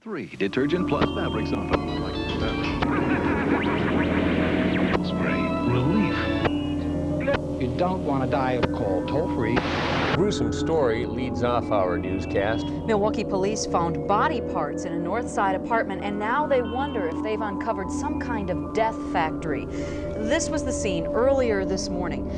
3. Detergent plus fabric softener. Spray. Relief. You don't want to die of cold. Toll-free. Gruesome story leads off our newscast. Milwaukee police found body parts in a North Side apartment, and now they wonder if they've uncovered some kind of death factory. This was the scene earlier this morning.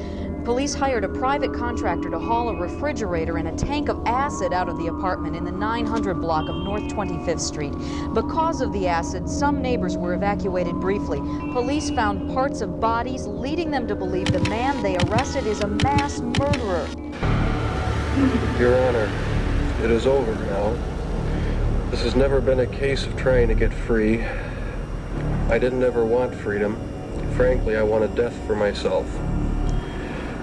Police hired a private contractor to haul a refrigerator and a tank of acid out of the apartment in the 900 block of North 25th Street. Because of the acid, some neighbors were evacuated briefly. Police found parts of bodies, leading them to believe the man they arrested is a mass murderer. Your Honor, it is over now. This has never been a case of trying to get free. I didn't ever want freedom. Frankly, I wanted death for myself.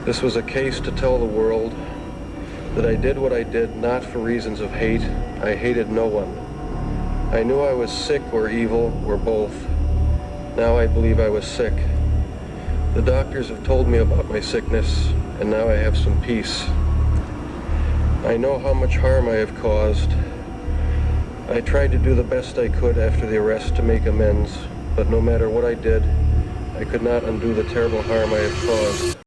This was a case to tell the world that I did what I did not for reasons of hate. I hated no one. I knew I was sick or evil, or both. Now I believe I was sick. The doctors have told me about my sickness, and now I have some peace. I know how much harm I have caused. I tried to do the best I could after the arrest to make amends, but no matter what I did, I could not undo the terrible harm I have caused.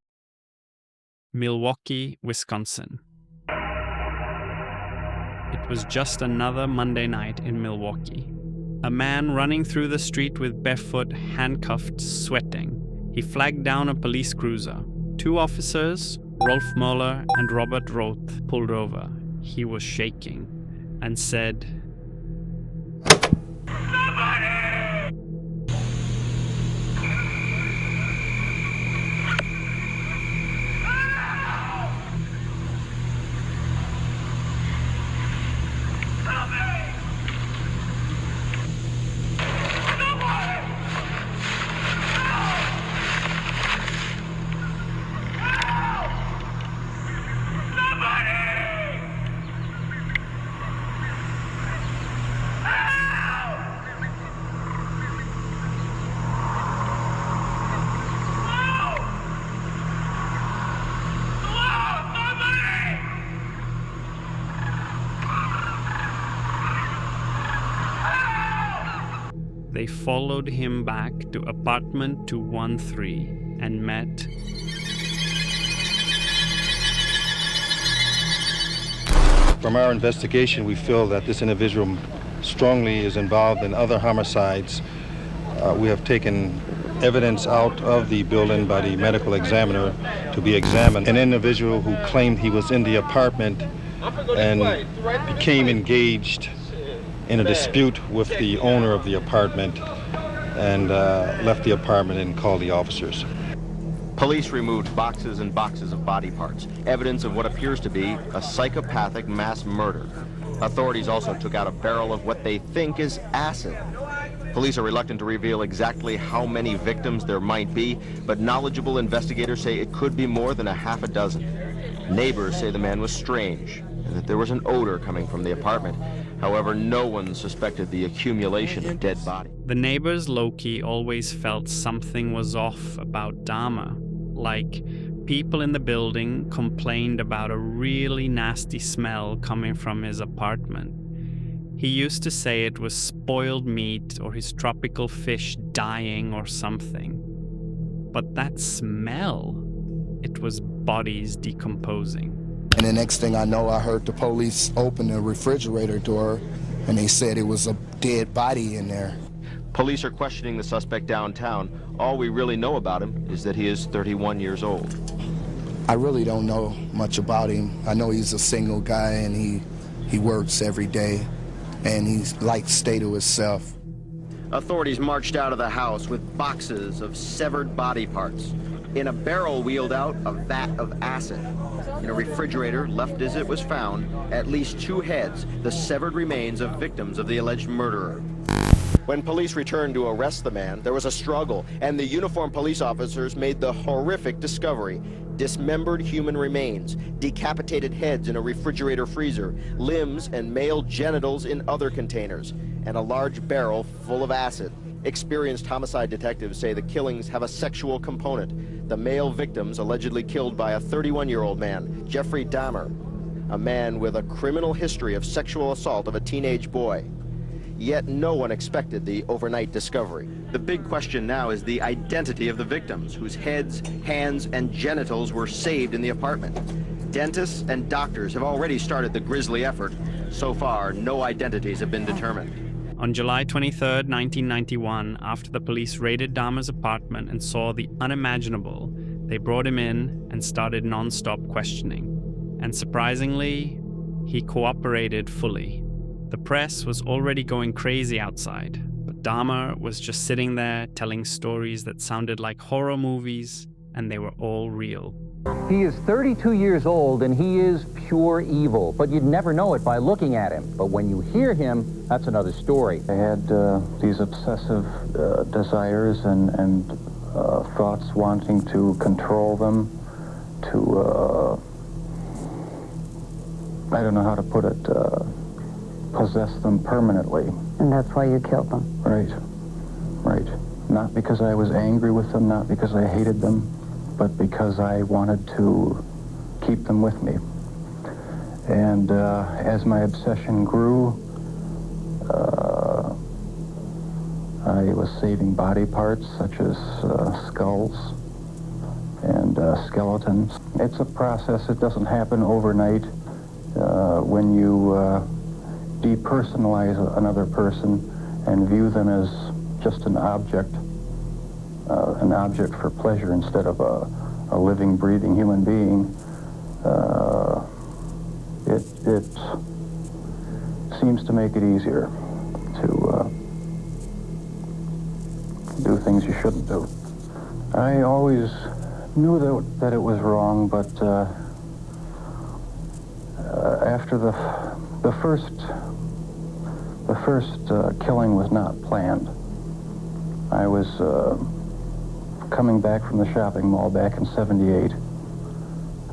Milwaukee, Wisconsin. It was just another Monday night in Milwaukee. A man running through the street with barefoot, handcuffed, sweating. He flagged down a police cruiser. 2 officers, Rolf Mueller and Robert Roth, pulled over. He was shaking and said, They followed him back to apartment 213 and met From our investigation, we feel that this individual strongly is involved in other homicides. We have taken evidence out of the building by the medical examiner to be examined. An individual who claimed he was in the apartment and became engaged in a dispute with the owner of the apartment and left the apartment and called the officers. Police removed boxes and boxes of body parts, evidence of what appears to be a psychopathic mass murder. Authorities also took out a barrel of what they think is acid. Police are reluctant to reveal exactly how many victims there might be, but knowledgeable investigators say it could be more than a half a dozen. Neighbors say the man was strange and that there was an odor coming from the apartment. However, no one suspected the accumulation of dead bodies. The neighbors low-key always felt something was off about Dahmer. Like, people in the building complained about a really nasty smell coming from his apartment. He used to say it was spoiled meat or his tropical fish dying or something. But that smell, it was bodies decomposing. And the next thing I know, I heard the police open the refrigerator door, and they said it was a dead body in there. Police are questioning the suspect downtown. All we really know about him is that he is 31 years old. I really don't know much about him. I know he's a single guy, and he works every day, and he likes to stay to himself. Authorities marched out of the house with boxes of severed body parts. In a barrel wheeled out a vat of acid. In a refrigerator left as it was found, at least 2 heads, the severed remains of victims of the alleged murderer. When police returned to arrest the man, there was a struggle, and the uniformed police officers made the horrific discovery. Dismembered human remains, decapitated heads in a refrigerator freezer, limbs and male genitals in other containers, and a large barrel full of acid. Experienced homicide detectives say the killings have a sexual component. The male victims allegedly killed by a 31-year-old man, Jeffrey Dahmer, a man with a criminal history of sexual assault of a teenage boy. yet no one expected the overnight discovery. The big question now is the identity of the victims, whose heads, hands, and genitals were saved in the apartment. Dentists and doctors have already started the grisly effort. So far, no identities have been determined. On July 23, 1991, after the police raided Dahmer's apartment and saw the unimaginable, they brought him in and started non-stop questioning. And surprisingly, he cooperated fully. The press was already going crazy outside, but Dahmer was just sitting there telling stories that sounded like horror movies, and they were all real. He is 32 years old and he is pure evil, but you'd never know it by looking at him. But when you hear him, that's another story. I had these obsessive desires and thoughts wanting to control them, to, I don't know how to put it, possess them permanently. And that's why you killed them? Right, right. Not because I was angry with them, not because I hated them, but because I wanted to keep them with me. And as my obsession grew, I was saving body parts such as skulls and skeletons. It's a process. It doesn't happen overnight. When you depersonalize another person and view them as just an object for pleasure instead of a living, breathing human being, it seems to make it easier to do things you shouldn't do. I always knew that it was wrong, but after the first killing was not planned. I was coming back from the shopping mall back in '78.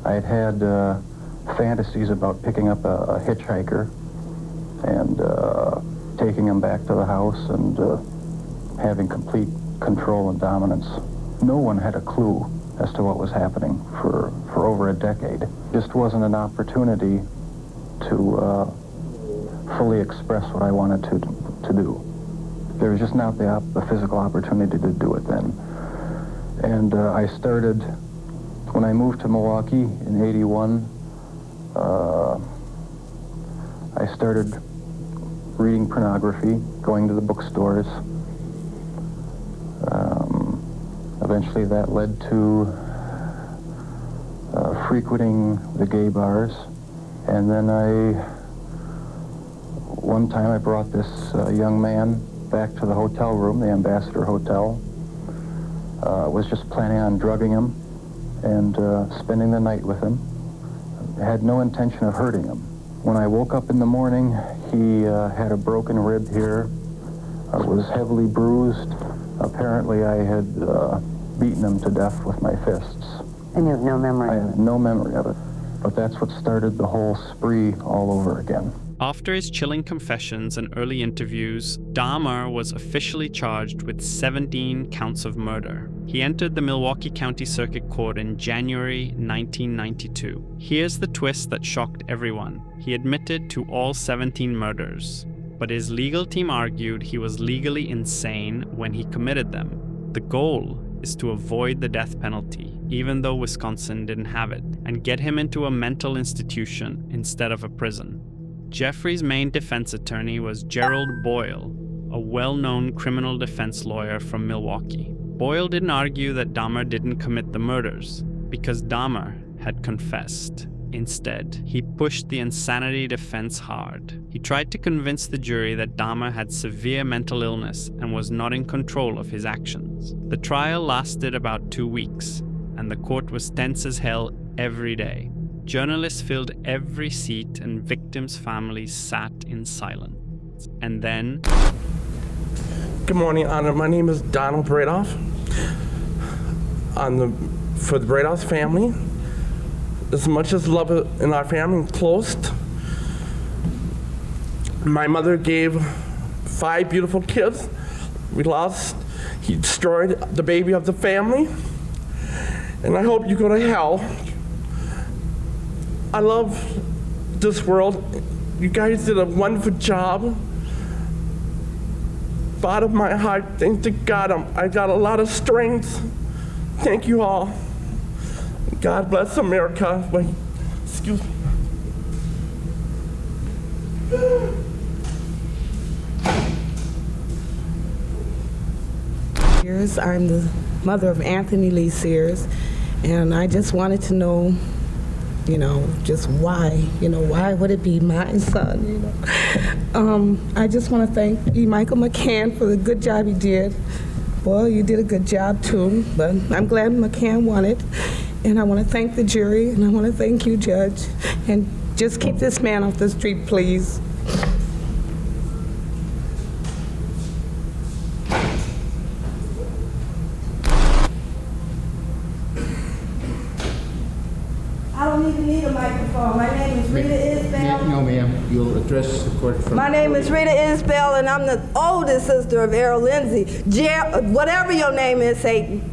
I had fantasies about picking up a hitchhiker and taking him back to the house and having complete control and dominance. No one had a clue as to what was happening for over a decade. Just wasn't an opportunity to fully express what I wanted to do. There was just not the physical opportunity to do it then. And I started, when I moved to Milwaukee in '81, I started reading pornography, going to the bookstores. Eventually that led to frequenting the gay bars. And then one time I brought this young man back to the hotel room, the Ambassador Hotel. Was just planning on drugging him and spending the night with him. I had no intention of hurting him. When I woke up in the morning, he had a broken rib here, was heavily bruised. Apparently I had beaten him to death with my fists. And you have no memory? I have no memory of it. But that's what started the whole spree all over again. After his chilling confessions and early interviews, Dahmer was officially charged with 17 counts of murder. He entered the Milwaukee County Circuit Court in January 1992. Here's the twist that shocked everyone. He admitted to all 17 murders, but his legal team argued he was legally insane when he committed them. The goal is to avoid the death penalty, even though Wisconsin didn't have it, and get him into a mental institution instead of a prison. Jeffrey's main defense attorney was Gerald Boyle, a well-known criminal defense lawyer from Milwaukee. Boyle didn't argue that Dahmer didn't commit the murders, because Dahmer had confessed. Instead, he pushed the insanity defense hard. He tried to convince the jury that Dahmer had severe mental illness and was not in control of his actions. The trial lasted about 2 weeks, and the court was tense as hell every day. Journalists filled every seat and victims' families sat in silence. And then... Good morning, Honor. My name is Donald Bradoff. For the Bradoff family, as much as love in our family closed, my mother gave 5 beautiful kids. We lost. He destroyed the baby of the family. And I hope you go to hell. I love this world. You guys did a wonderful job. spot of my heart, thank to God, I got a lot of strength. Thank you all. God bless America. Wait, excuse me. I'm the mother of Anthony Lee Sears, and I just wanted to know, just why, why would it be my son, I just want to thank E. Michael McCann for the good job he did. Well, you did a good job too, but I'm glad McCann won it. And I want to thank the jury, and I want to thank you, Judge. And just keep this man off the street, please. I don't even need a microphone. My name is Rita Isbell. No, ma'am. You'll address the court from... My name is Rita Isbell, and I'm the oldest sister of Errol Lindsay. Whatever your name is, Satan.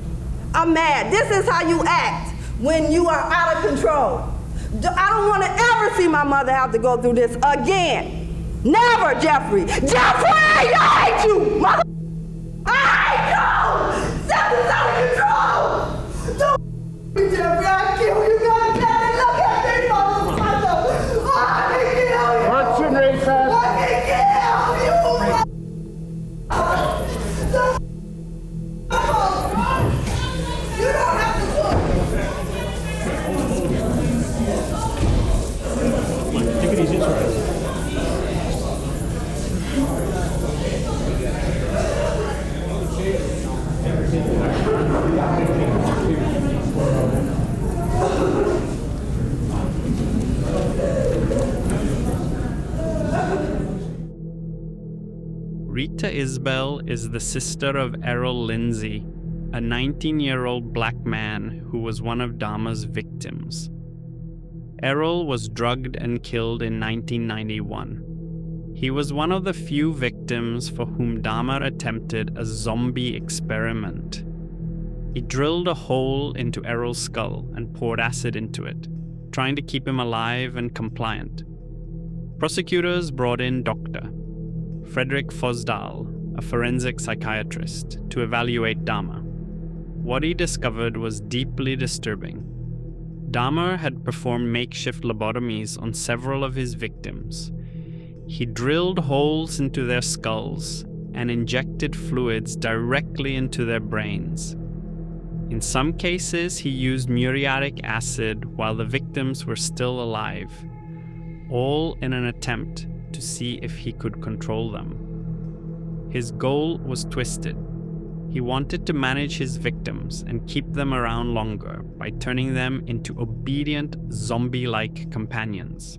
I'm mad. This is how you act when you are out of control. I don't want to ever see my mother have to go through this again. Never, Jeffrey. Jeffrey, I hate you, mother. I hate you. Something's out of control. Don't Jeffrey, I'll kill you. God damn it. Look at me, motherfucker. I can kill you. What's your name, fast? I can kill you. You don't have to look. Take it easy, it's all right. Rita Isbell is the sister of Errol Lindsay, a 19-year-old black man who was one of Dahmer's victims. Errol was drugged and killed in 1991. He was one of the few victims for whom Dahmer attempted a zombie experiment. He drilled a hole into Errol's skull and poured acid into it, trying to keep him alive and compliant. Prosecutors brought in Dr. Frederick Fosdahl, a forensic psychiatrist, to evaluate Dahmer. What he discovered was deeply disturbing. Dahmer had performed makeshift lobotomies on several of his victims. He drilled holes into their skulls and injected fluids directly into their brains. In some cases, he used muriatic acid while the victims were still alive, all in an attempt to see if he could control them. His goal was twisted. He wanted to manage his victims and keep them around longer by turning them into obedient, zombie-like companions.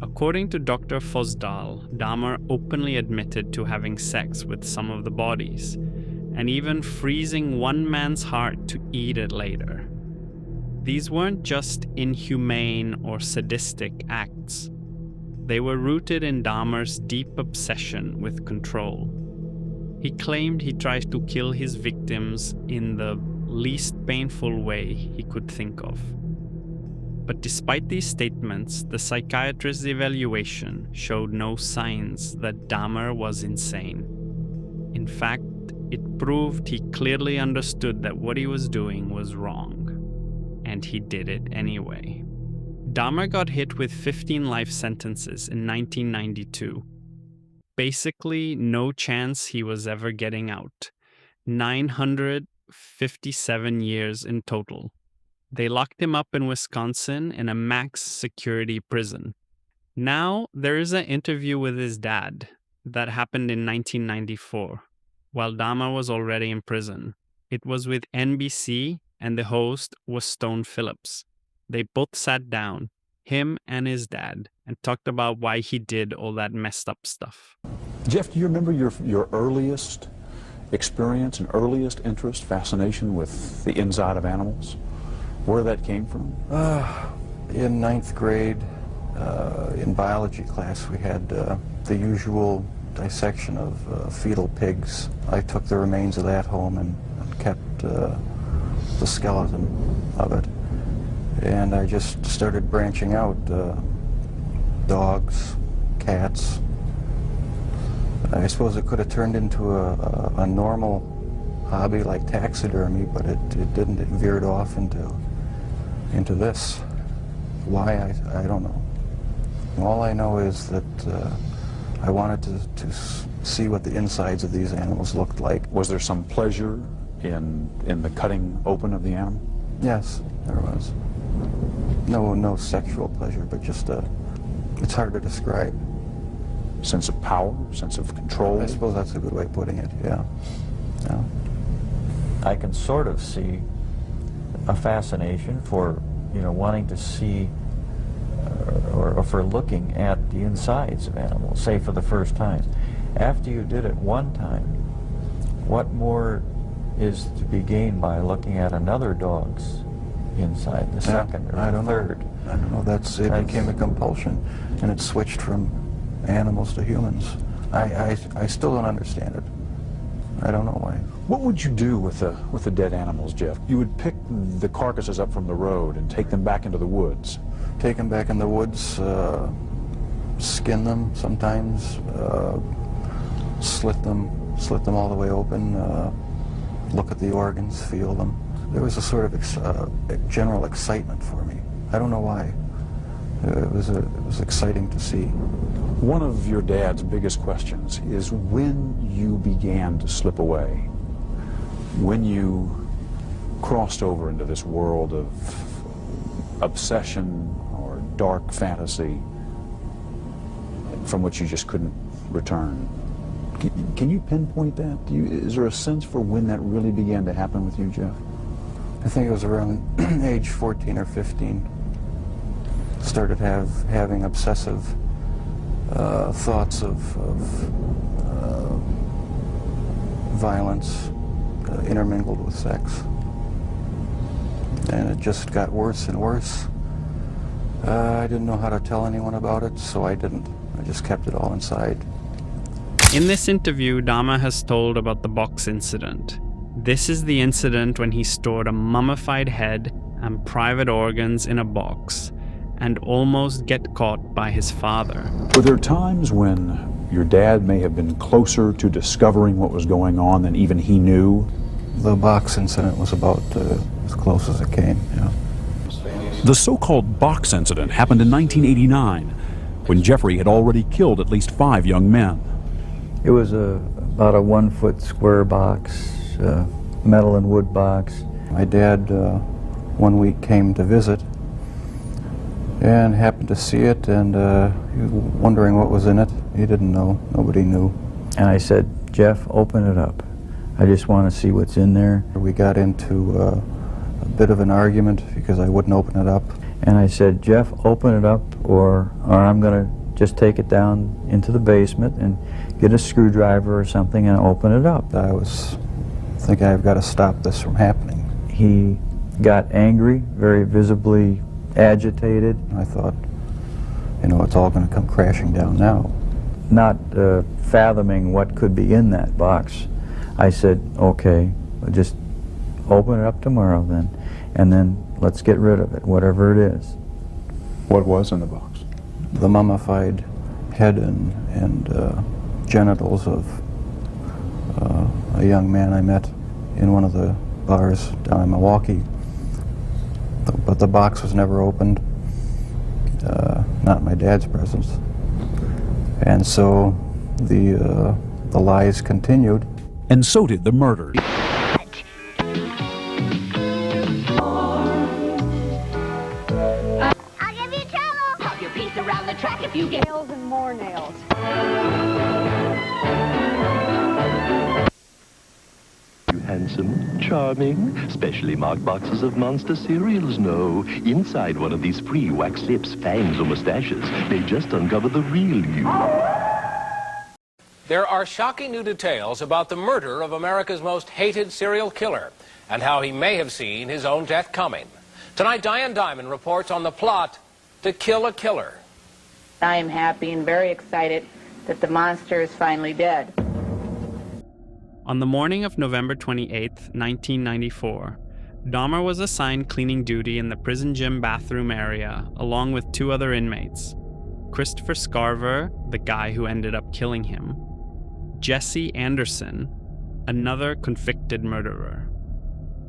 According to Dr. Fosdahl, Dahmer openly admitted to having sex with some of the bodies, and even freezing one man's heart to eat it later. These weren't just inhumane or sadistic acts. They were rooted in Dahmer's deep obsession with control. He claimed he tried to kill his victims in the least painful way he could think of. But despite these statements, the psychiatrist's evaluation showed no signs that Dahmer was insane. In fact, it proved he clearly understood that what he was doing was wrong, and he did it anyway. Dahmer got hit with 15 life sentences in 1992. Basically, no chance he was ever getting out. 957 years in total. They locked him up in Wisconsin in a max security prison. Now, there is an interview with his dad that happened in 1994, while Dahmer was already in prison. It was with NBC, and the host was Stone Phillips. They both sat down, him and his dad, and talked about why he did all that messed up stuff. Jeff, do you remember your earliest experience and earliest interest, fascination with the inside of animals? Where that came from? In 9th grade, in biology class, we had the usual dissection of fetal pigs. I took the remains of that home and kept the skeleton of it. And I just started branching out, dogs, cats, I suppose it could have turned into a normal hobby like taxidermy, but it didn't. It veered off into this. Why, I don't know. All I know is that I wanted to see what the insides of these animals looked like. Was there some pleasure in the cutting open of the animal? Yes, there was. No sexual pleasure, but just it's hard to describe. Sense of power, sense of control? I suppose that's a good way of putting it, yeah. Yeah. I can sort of see a fascination for, wanting to see or for looking at the insides of animals, say for the first time. After you did it one time, what more is to be gained by looking at another dog's inside, the second or the third? I don't know. It became a compulsion, and it switched from animals to humans. I still don't understand it. I don't know why. What would you do with the dead animals, Jeff? You would pick the carcasses up from the road and take them back into the woods. Take them back in the woods, skin them sometimes, slit them all the way open, look at the organs, feel them. There was a sort of general excitement for me. I don't know why. It was exciting to see. One of your dad's biggest questions is when you began to slip away, when you crossed over into this world of obsession or dark fantasy from which you just couldn't return. Can you pinpoint that? Is there a sense for when that really began to happen with you, Jeff? I think it was around age 14 or 15. Started having obsessive thoughts of violence intermingled with sex. And it just got worse and worse. I didn't know how to tell anyone about it, so I didn't. I just kept it all inside. In this interview, Dahmer has told about the box incident. This is the incident when he stored a mummified head and private organs in a box and almost get caught by his father. Were there times when your dad may have been closer to discovering what was going on than even he knew? The box incident was about as close as it came, yeah. The so-called box incident happened in 1989, when Jeffrey had already killed at least 5 young men. It was about a 1-foot square box, metal and wood box. My dad, one week, came to visit and happened to see it, and he was wondering what was in it. He didn't know. Nobody knew. And I said, Jeff, open it up. I just want to see what's in there. We got into a bit of an argument because I wouldn't open it up. And I said, Jeff, open it up, or I'm going to just take it down into the basement and get a screwdriver or something and open it up. I was thinking I've got to stop this from happening. He got angry, very visibly agitated. I thought, it's all going to come crashing down now. Not fathoming what could be in that box, I said, okay, we'll just open it up tomorrow then, and then let's get rid of it, whatever it is. What was in the box? The mummified head and genitals of a young man I met in one of the bars down in Milwaukee. But the box was never opened, not in my dad's presence. And so the lies continued. And so did the murders. I'll give you trouble. Pop your piece around the track if you get nails and more nails. Handsome, charming, specially marked boxes of monster cereals. No, inside one of these free wax lips, fangs, or mustaches, they just uncover the real you. There are shocking new details about the murder of America's most hated serial killer and how he may have seen his own death coming. Tonight, Diane Diamond reports on the plot to kill a killer. I am happy and very excited that the monster is finally dead. On the morning of November 28, 1994, Dahmer was assigned cleaning duty in the prison gym bathroom area, along with 2 other inmates. Christopher Scarver, the guy who ended up killing him, Jesse Anderson, another convicted murderer.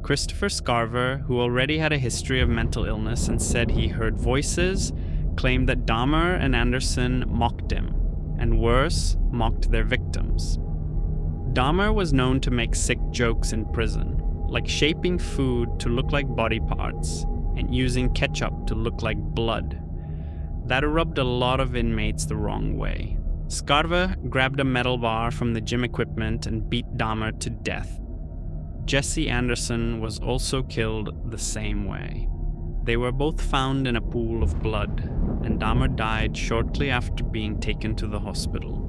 Christopher Scarver, who already had a history of mental illness and said he heard voices, claimed that Dahmer and Anderson mocked him, and worse, mocked their victims. Dahmer was known to make sick jokes in prison, like shaping food to look like body parts and using ketchup to look like blood. That rubbed a lot of inmates the wrong way. Scarver grabbed a metal bar from the gym equipment and beat Dahmer to death. Jesse Anderson was also killed the same way. They were both found in a pool of blood, and Dahmer died shortly after being taken to the hospital.